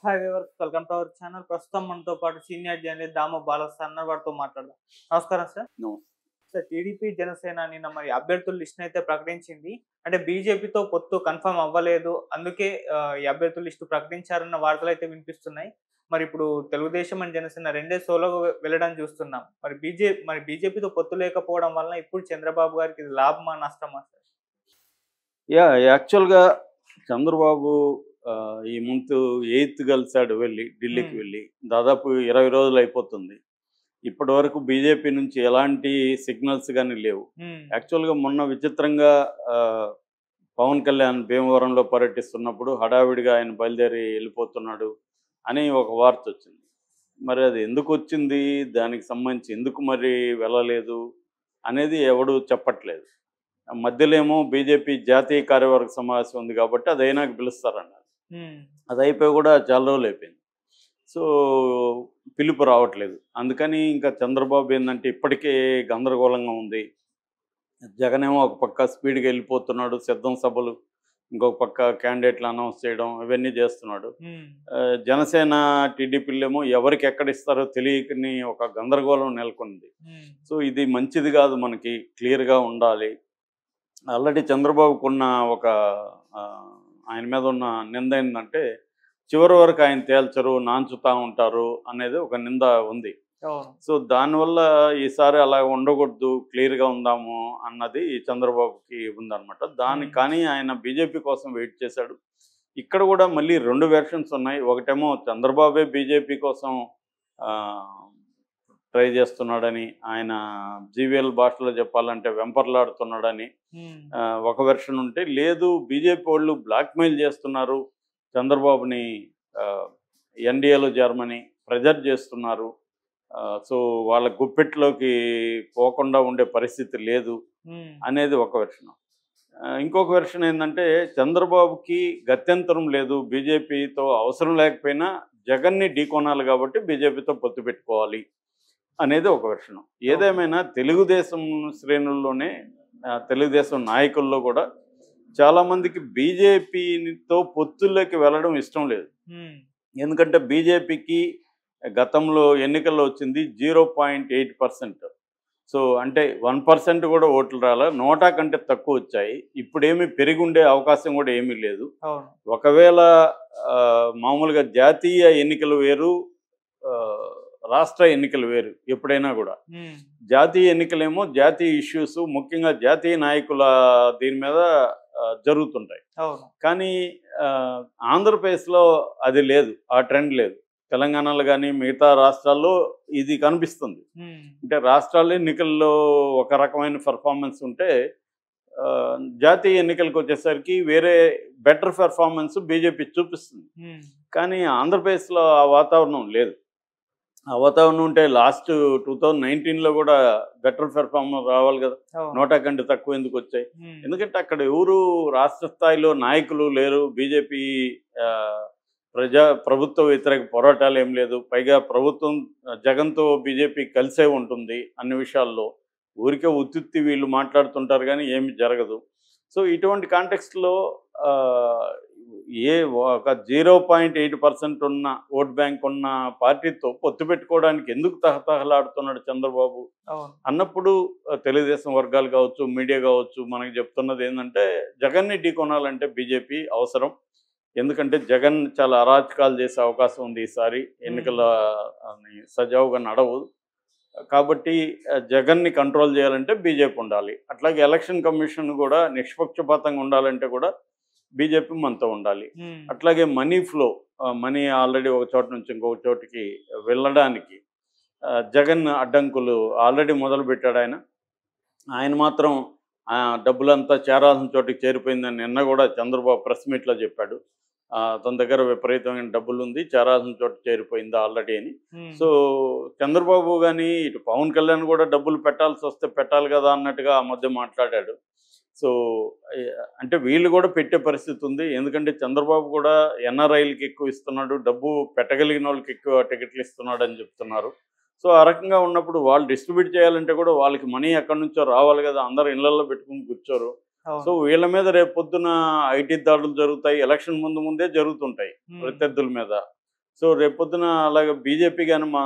Hi viewers, welcome to our channel. ప్రస్తుతం మనతో పాటు సీనియర్ జర్నలిస్ట్ దాము బాలస్ అన్న వారితో మాట్లాడదాం. నమస్కారం sir. No. Sir, TDP Janasena నిన్న మరి అభ్యర్థుల లిస్ట్ అయితే ప్రకటించింది. అంటే బీజేపీతో పొత్తు కన్ఫర్మ్ అవ్వలేదు, అందుకే ఈ అభ్యర్థుల లిస్టు ప్రకటించారన్న వార్తలు అయితే వినిపిస్తున్నాయి. మరి ఇప్పుడు తెలుగుదేశం అండ్ జనసేన రెండే సోలోగా వెళ్ళడం చూస్తున్నాం. మరి బీజేపీతో పొత్తు లేకపోవడం వలన ఇప్పుడు చంద్రబాబు గారికి ఇది లాభమా నష్టమా సార్? యాక్చువల్‌గా చంద్రబాబు ఈ మంత్ 8థ్ కలిసాడు ఢిల్లీకి ఉమ్, వెళ్ళి. దాదాపు 20 రోజులు అయిపోతుంది. ఇప్పటివరకు బీజేపీ నుంచి ఎలాంటి సిగ్నల్స్ గాని లేవు. ఉమ్, యాక్చువల్‌గా మొన్న విచిత్రంగా పవన్ కళ్యాణ్ భీమవరంలో పర్యటిస్తున్నప్పుడు హడావిడిగా ఆయన బయలుదేరి వెళ్ళిపోతున్నాడు అని ఒక వార్త వచ్చింది. మరి అది ఎందుకొచ్చింది? దానికి సంబంధించి ఎందుకు మరి వెళ్ళలేదు అనేది ఎవడు చెప్పట్లేదు. మధ్యలో ఏమో బీజేపీ జాతీయ కార్యవర్గ సమావేశం ఉంది కాబట్టి అదైనాక పిలుస్తారన్నారు. ఉమ్, అది అయిపోయి కూడా చాలా రోజులు అయిపోయింది. సో పిలుపు రావట్లేదు. అందుకని ఇంకా చంద్రబాబు ఏంటంటే ఇప్పటికే గందరగోళంగా ఉంది. జగన్ ఏమో ఒక పక్క స్పీడ్గా వెళ్ళిపోతున్నాడు, సిద్ధం సభలు, ఇంకొక పక్క క్యాండిడేట్లు అనౌన్స్ చేయడం ఇవన్నీ చేస్తున్నాడు. ఉమ్, జనసేన టీడీపీలేమో ఎవరికి ఎక్కడ ఇస్తారో తెలియకని ఒక గందరగోళం నెలకొంది. ఉమ్, సో ఇది మంచిది కాదు, మనకి క్లియర్గా ఉండాలి. ఆల్రెడీ చంద్రబాబుకున్న ఒక ఆయన మీద ఉన్న నింద ఏంటంటే చివరి వరకు ఆయన తేల్చరు, నాంచుతా ఉంటారు అనేది ఒక నింద ఉంది. అవును. సో దానివల్ల ఈసారి అలా ఉండకూడదు, క్లియర్గా ఉందాము అన్నది చంద్రబాబుకి ఉందన్నమాట. కానీ ఆయన బీజేపీ కోసం వెయిట్ చేశాడు. ఇక్కడ కూడా మళ్ళీ 2 వెర్షన్స్ ఉన్నాయి. ఒకటేమో చంద్రబాబే బీజేపీ కోసం ట్రై చేస్తున్నాడని, ఆయన జీవీఎల్ భాషలో చెప్పాలంటే వెంపర్లాడుతున్నాడని ఉమ్, ఒక వెర్షన్ ఉంటే, లేదు బీజేపీ వాళ్ళు బ్లాక్మెయిల్ చేస్తున్నారు, చంద్రబాబుని ఎన్డీఏలో చేరమని ప్రెజర్ చేస్తున్నారు, సో వాళ్ళ గుప్పెట్లోకి పోకుండా ఉండే పరిస్థితి లేదు ఉమ్, అనేది ఒక వెర్షన్. ఇంకొక వెర్షన్ ఏంటంటే చంద్రబాబుకి గత్యంతరం లేదు, బీజేపీతో అవసరం లేకపోయినా జగన్ని ఢీకొనాలి కాబట్టి బీజేపీతో పొత్తు పెట్టుకోవాలి అనేది ఒక వెర్షన్. ఏదేమైనా తెలుగుదేశం శ్రేణుల్లోనే తెలుగుదేశం నాయకుల్లో కూడా చాలామందికి బీజేపీతో పొత్తుల్లోకి వెళ్ళడం ఇష్టం లేదు. ఉమ్, ఎందుకంటే బీజేపీకి గతంలో ఎన్నికల్లో వచ్చింది 0.8%. సో అంటే 1% కూడా ఓట్లు రాలా, 100 కంటే తక్కువ వచ్చాయి. ఇప్పుడేమీ పెరిగి ఉండే అవకాశం కూడా ఏమీ లేదు. అవును. ఒకవేళ మామూలుగా జాతీయ ఎన్నికలు వేరు, రాష్ట్ర ఎన్నికలు వేరు. ఎప్పుడైనా కూడా ఉమ్, జాతీయ ఎన్నికలేమో జాతీయ ఇష్యూస్, ముఖ్యంగా జాతీయ నాయకుల దీని మీద జరుగుతుంటాయి. అవును. కానీ ఆంధ్రప్రదేశ్లో అది లేదు, ఆ ట్రెండ్ లేదు. తెలంగాణలో కానీ మిగతా రాష్ట్రాల్లో ఇది కనిపిస్తుంది. ఉమ్, అంటే రాష్ట్రాల ఎన్నికల్లో ఒక రకమైన పెర్ఫార్మెన్స్ ఉంటే జాతీయ ఎన్నికలకు వచ్చేసరికి వేరే బెటర్ పెర్ఫార్మెన్స్ బీజేపీ చూపిస్తుంది. ఉమ్, కానీ ఆంధ్రప్రదేశ్లో ఆ వాతావరణం లేదు. ఆ వాతావరణం ఉంటే లాస్ట్ 2019లో కూడా బెటర్ పెర్ఫార్మెన్స్ రావాలి కదా, అవును. 100 కంటే తక్కువ ఎందుకు వచ్చాయి? ఉమ్, ఎందుకంటే అక్కడ ఎవరు రాష్ట్ర స్థాయిలో నాయకులు లేరు. బీజేపీ ప్రభుత్వ వ్యతిరేక పోరాటాలు ఏం లేదు. పైగా ప్రభుత్వం జగన్తో బీజేపీ కలిసే ఉంటుంది అన్ని విషయాల్లో. ఊరికే ఉత్తుత్తి వీళ్ళు మాట్లాడుతుంటారు కానీ ఏమి జరగదు. సో ఇటువంటి కాంటెక్స్ట్లో ఒక 0.8% ఉన్న ఓట్ బ్యాంక్ ఉన్న పార్టీతో పొత్తు పెట్టుకోవడానికి ఎందుకు తహతహలాడుతున్నాడు చంద్రబాబు అవును. అన్నప్పుడు తెలుగుదేశం వర్గాలు కావచ్చు, మీడియా కావచ్చు, మనకి చెప్తున్నది ఏంటంటే జగన్ని ఢీకొనాలంటే బీజేపీ అవసరం. ఎందుకంటే జగన్ చాలా అరాచకాలు చేసే అవకాశం ఉంది ఈసారి. ఎన్నికల సజావుగా నడవు కాబట్టి జగన్ని కంట్రోల్ చేయాలంటే బీజేపీ ఉండాలి. అట్లాగే ఎలక్షన్ కమిషన్ కూడా నిష్పక్షపాతంగా ఉండాలంటే కూడా బీజేపీ మనతో ఉండాలి. ఉమ్, అట్లాగే మనీ ఫ్లో, మనీ ఆల్రెడీ ఒక చోట నుంచి ఇంకొక చోటికి వెళ్ళడానికి జగన్ అడ్డంకులు ఆల్రెడీ మొదలుపెట్టాడు ఆయన. ఆయన మాత్రం డబ్బులంతా చేరాల్సిన చోటికి చేరిపోయిందని నిన్న కూడా చంద్రబాబు ప్రెస్ మీట్లో చెప్పాడు. తన దగ్గర విపరీతమైన డబ్బులు ఉంది, చేరాల్సిన చోట చేరిపోయింది ఆల్రెడీ అని. ఉమ్, సో చంద్రబాబు కానీ ఇటు పవన్ కళ్యాణ్ కూడా డబ్బులు పెట్టాల్సి వస్తే పెట్టాలి కదా అన్నట్టుగా ఆ మధ్య మాట్లాడాడు. సో అంటే వీళ్ళు కూడా పెట్టే పరిస్థితి ఉంది. ఎందుకంటే చంద్రబాబు కూడా ఎన్ఆర్ఐలకి ఎక్కువ ఇస్తున్నాడు, డబ్బు పెట్టగలిగిన వాళ్ళకి ఎక్కువ టికెట్లు ఇస్తున్నాడు అని చెప్తున్నారు. సో ఆ రకంగా ఉన్నప్పుడు వాళ్ళు డిస్ట్రిబ్యూట్ చేయాలంటే కూడా వాళ్ళకి మనీ ఎక్కడి నుంచో రావాలి కదా, అందరూ ఇళ్లలో పెట్టుకుని కూర్చోరు. సో అవును. వీళ్ళ మీద రేపు పొద్దున ఐటీ దాడులు జరుగుతాయి, ఎలక్షన్ ముందే జరుగుతుంటాయి ఉమ్, ప్రత్యర్థుల మీద. సో రేపొద్దున అలాగే బీజేపీ కానీ మా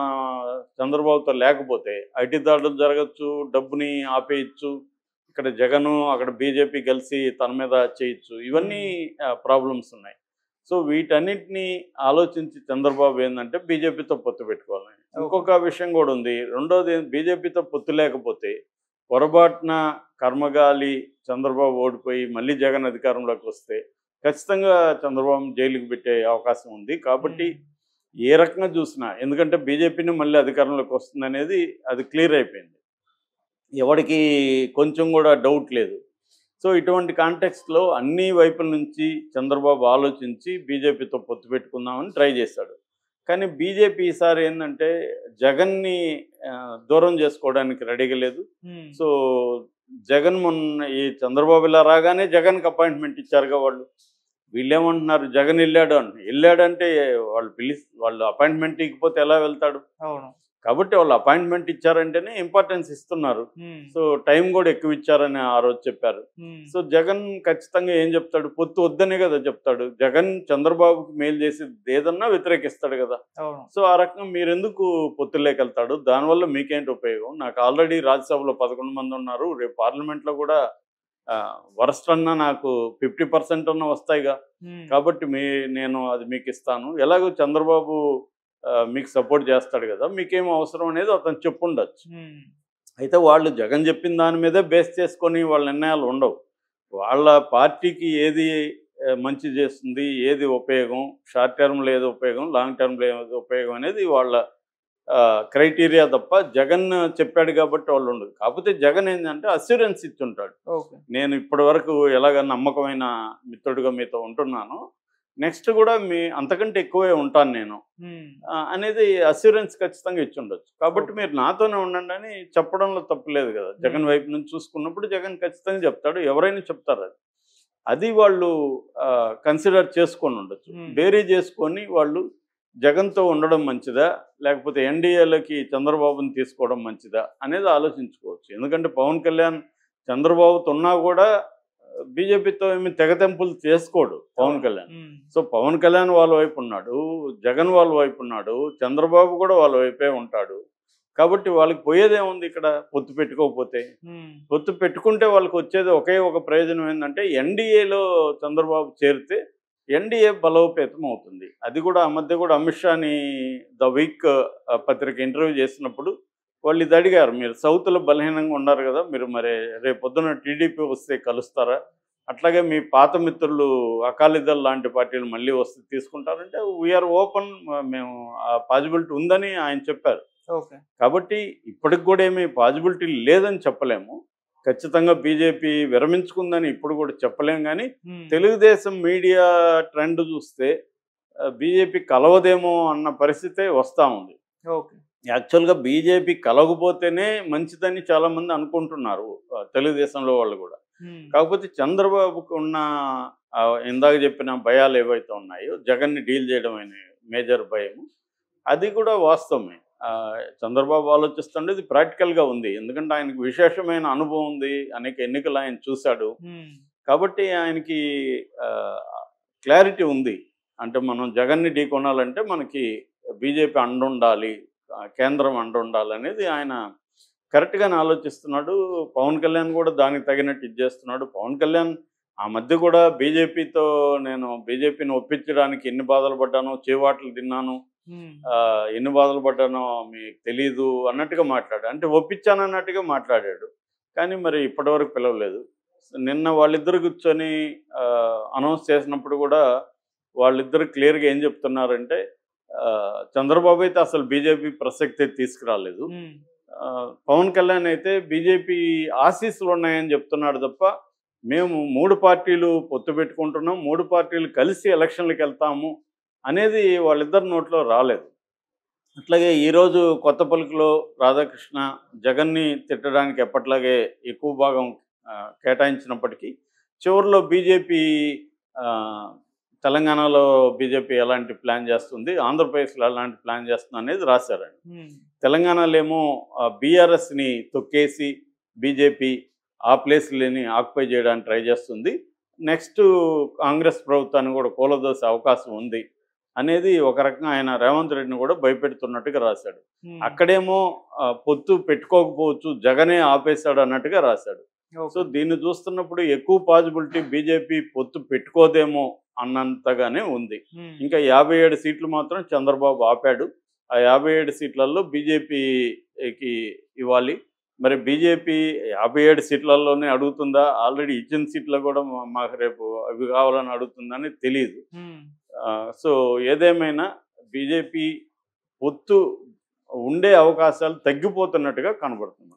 చంద్రబాబుతో లేకపోతే ఐటీ దాడులు జరగచ్చు, డబ్బుని ఆపేయచ్చు, ఇక్కడ జగను అక్కడ బీజేపీ కలిసి తన మీద చేయొచ్చు. ఇవన్నీ ప్రాబ్లమ్స్ ఉన్నాయి. సో వీటన్నిటిని ఆలోచించి చంద్రబాబు ఏంటంటే బీజేపీతో పొత్తు పెట్టుకోవాలని. ఇంకొక విషయం కూడా ఉంది. రెండోది, బీజేపీతో పొత్తు లేకపోతే పొరపాటున కర్మగాలి చంద్రబాబు ఓడిపోయి మళ్ళీ జగన్ అధికారంలోకి వస్తే ఖచ్చితంగా చంద్రబాబు జైలుకి పెట్టే అవకాశం ఉంది. కాబట్టి ఏ రకంగా చూసినా, ఎందుకంటే బీజేపీని మళ్ళీ అధికారంలోకి వస్తుంది అనేది అది క్లియర్ అయిపోయింది, ఎవరికి కొంచెం కూడా డౌట్ లేదు. సో ఇటువంటి కాంటెక్స్ట్లో అన్ని వైపుల నుంచి చంద్రబాబు ఆలోచించి బీజేపీతో పొత్తు పెట్టుకుందామని ట్రై చేశాడు. కానీ బీజేపీ ఈసారి ఏంటంటే జగన్ని దూరం చేసుకోవడానికి రెడీగా లేదు. సో జగన్ మొన్న ఈ చంద్రబాబు ఇలా రాగానే జగన్కి అపాయింట్మెంట్ ఇచ్చారుగా వాళ్ళు. వీళ్ళేమంటున్నారు, జగన్ వెళ్ళాడంటే వాళ్ళు అపాయింట్మెంట్ ఇకపోతే ఎలా వెళ్తాడు? అవును. కాబట్టి వాళ్ళు అపాయింట్మెంట్ ఇచ్చారంటేనే ఇంపార్టెన్స్ ఇస్తున్నారు. సో టైం కూడా ఎక్కువ ఇచ్చారని ఆ రోజు చెప్పారు. సో జగన్ ఖచ్చితంగా ఏం చెప్తాడు? పొత్తు వద్దనే కదా చెప్తాడు. జగన్ చంద్రబాబుకి మేలు చేసి ఏదన్నా వ్యతిరేకిస్తాడు కదా. సో ఆ రకంగా మీరెందుకు పొత్తులేకెళ్తాడు? దానివల్ల మీకేంటి ఉపయోగం? నాకు ఆల్రెడీ రాజ్యసభలో 11 మంది ఉన్నారు, రేపు పార్లమెంట్లో కూడా వరస్ట్ అన్నా నాకు 50% అన్నా వస్తాయిగా. కాబట్టి నేను అది మీకు ఇస్తాను, ఎలాగో చంద్రబాబు మీకు సపోర్ట్ చేస్తాడు కదా, మీకేం అవసరం అనేది అతను చెప్పుండొచ్చు. అయితే వాళ్ళు జగన్ చెప్పిన దాని మీదే బేస్ చేసుకొని వాళ్ళ నిర్ణయాలు ఉండవు. వాళ్ళ పార్టీకి ఏది మంచి చేస్తుంది, ఏది ఉపయోగం, షార్ట్ టర్మ్లో ఏది ఉపయోగం, లాంగ్ టర్మ్లో ఏది ఉపయోగం అనేది వాళ్ళ క్రైటీరియా తప్ప జగన్ చెప్పాడు కాబట్టి వాళ్ళు ఉండదు. కాకపోతే జగన్ ఏంటంటే అస్యూరెన్స్ ఇచ్చుంటాడు, నేను ఇప్పటి వరకు ఎలాగ నమ్మకమైన మిత్రుడిగా మీతో ఉంటున్నాను, నెక్స్ట్ కూడా అంతకంటే ఎక్కువే ఉంటాను నేను అనేది అస్యూరెన్స్ ఖచ్చితంగా ఇచ్చుండొచ్చు. కాబట్టి మీరు నాతోనే ఉండండి అని చెప్పడంలో తప్పులేదు కదా. జగన్ వైపు నుంచి చూసుకున్నప్పుడు జగన్ ఖచ్చితంగా చెప్తాడు, ఎవరైనా చెప్తారు. అది వాళ్ళు కన్సిడర్ చేసుకొని ఉండొచ్చు. బేరీ చేసుకొని వాళ్ళు జగన్తో ఉండడం మంచిదా, లేకపోతే ఎన్డీఏలోకి చంద్రబాబుని తీసుకోవడం మంచిదా అనేది ఆలోచించుకోవచ్చు. ఎందుకంటే పవన్ కళ్యాణ్ చంద్రబాబుతో ఉన్నా కూడా బీజేపీతో ఏమి తెగతెంపులు చేసుకోడు పవన్ కళ్యాణ్. సో పవన్ కళ్యాణ్ వాళ్ళ వైపు ఉన్నాడు, జగన్ వాళ్ళ వైపు ఉన్నాడు, చంద్రబాబు కూడా వాళ్ళ వైపే ఉంటాడు. కాబట్టి వాళ్ళకి పోయేదేముంది ఇక్కడ పొత్తు పెట్టుకోకపోతే? పొత్తు పెట్టుకుంటే వాళ్ళకి వచ్చేది ఒకే ఒక ప్రయోజనం ఏంటంటే ఎన్డీఏలో చంద్రబాబు చేరితే ఎన్డీఏ బలోపేతం అవుతుంది. అది కూడా ఆ మధ్య కూడా అమిత్ షాని ద వీక్ పత్రిక ఇంటర్వ్యూ చేసినప్పుడు వాళ్ళు ఇది అడిగారు, మీరు సౌత్లో బలహీనంగా ఉన్నారు కదా, మీరు మరి రేపొద్దున టీడీపీ వస్తే కలుస్తారా, అట్లాగే మీ పాత మిత్రులు అకాలీదళ్ లాంటి పార్టీలు మళ్ళీ వస్తే తీసుకుంటారంటే వీఆర్ ఓపెన్, మేము ఆ పాజిబిలిటీ ఉందని ఆయన చెప్పారు. కాబట్టి ఇప్పటికి కూడా ఏమీ పాజిబిలిటీ లేదని చెప్పలేము, ఖచ్చితంగా బీజేపీ విరమించుకుందని ఇప్పుడు కూడా చెప్పలేం. కానీ తెలుగుదేశం మీడియా ట్రెండ్ చూస్తే బీజేపీ కలవదేమో అన్న పరిస్థితే వస్తూ ఉంది. యాక్చువల్గా బీజేపీ కలగపోతేనే మంచిదని చాలామంది అనుకుంటున్నారు తెలుగుదేశంలో వాళ్ళు కూడా. కాకపోతే చంద్రబాబుకు ఉన్న ఇందాక చెప్పిన భయాలు ఏవైతే ఉన్నాయో, జగన్ని డీల్ చేయడం అనే మేజర్ భయం, అది కూడా వాస్తవమే. చంద్రబాబు ఆలోచిస్తుండేది ప్రాక్టికల్గా ఉంది, ఎందుకంటే ఆయనకు విశేషమైన అనుభవం ఉంది, అనేక ఎన్నికలు ఆయన చూశాడు. కాబట్టి ఆయనకి క్లారిటీ ఉంది, అంటే మనం జగన్ని ఢీ కొనాలంటే మనకి బీజేపీ అండుండాలి, కేంద్రం అండుండాలి అనేది ఆయన కరెక్ట్గానే ఆలోచిస్తున్నాడు. పవన్ కళ్యాణ్ కూడా దానికి తగినట్టు ఇది చేస్తున్నాడు. పవన్ కళ్యాణ్ ఆ మధ్య కూడా నేను బీజేపీని ఒప్పించడానికి ఎన్ని బాధలు పడ్డానో, చేవాట్లు తిన్నాను, ఎన్ని బాధలు పడ్డానో మీకు తెలీదు అన్నట్టుగా మాట్లాడాడు. అంటే ఒప్పించానన్నట్టుగా మాట్లాడాడు, కానీ మరి ఇప్పటివరకు పిలవలేదు. నిన్న వాళ్ళిద్దరు కూర్చొని అనౌన్స్ చేసినప్పుడు కూడా వాళ్ళిద్దరు క్లియర్గా ఏం చెప్తున్నారంటే, చంద్రబాబు అయితే అసలు బీజేపీ ప్రసక్తే తీసుకురాలేదు, పవన్ కళ్యాణ్ అయితే బీజేపీ ఆశీస్సులు ఉన్నాయని చెప్తున్నాడు తప్ప మేము 3 పార్టీలు పొత్తు పెట్టుకుంటున్నాం, 3 పార్టీలు కలిసి ఎలక్షన్లకు వెళ్తాము అనేది వాళ్ళిద్దరి నోట్లో రాలేదు. అట్లాగే ఈరోజు కొత్త పలుకులో రాధాకృష్ణ జగన్ని తిట్టడానికి ఎప్పట్లాగే ఎక్కువ భాగం కేటాయించినప్పటికీ చివరిలో బీజేపీ తెలంగాణలో బీజేపీ ఎలాంటి ప్లాన్ చేస్తుంది, ఆంధ్రప్రదేశ్లో ఎలాంటి ప్లాన్ చేస్తుంది అనేది రాశారండి. తెలంగాణలో ఏమో బీఆర్ఎస్ని తొక్కేసి బీజేపీ ఆ ప్లేస్లని ఆక్యుపై చేయడానికి ట్రై చేస్తుంది, నెక్స్ట్ కాంగ్రెస్ ప్రభుత్వాన్ని కూడా కూలదోసే అవకాశం ఉంది అనేది ఒక రకంగా ఆయన రేవంత్ రెడ్డిని కూడా భయపెడుతున్నట్టుగా రాశాడు. ఉమ్, అక్కడేమో పొత్తు పెట్టుకోకపోవచ్చు, జగనే ఆపేశాడు అన్నట్టుగా రాశాడు. So okay. దీన్ని చూస్తున్నప్పుడు ఎక్కువ పాజిబిలిటీ బీజేపీ పొత్తు పెట్టుకోదేమో అన్నంతగానే ఉంది. ఉమ్, ఇంకా 57 సీట్లు మాత్రం చంద్రబాబు ఆపాడు. ఆ 57 సీట్లలో బీజేపీకి ఇవ్వాలి. మరి బీజేపీ 57 సీట్లలోనే అడుగుతుందా, ఆల్రెడీ ఇచ్చిన సీట్లు కూడా మాకు రేపు అవి కావాలని అడుగుతుందని తెలియదు. ఉమ్. సో ఏదేమైనా బీజేపీ పొత్తు ఉండే అవకాశాలు తగ్గిపోతున్నట్టుగా కనబడుతుంది.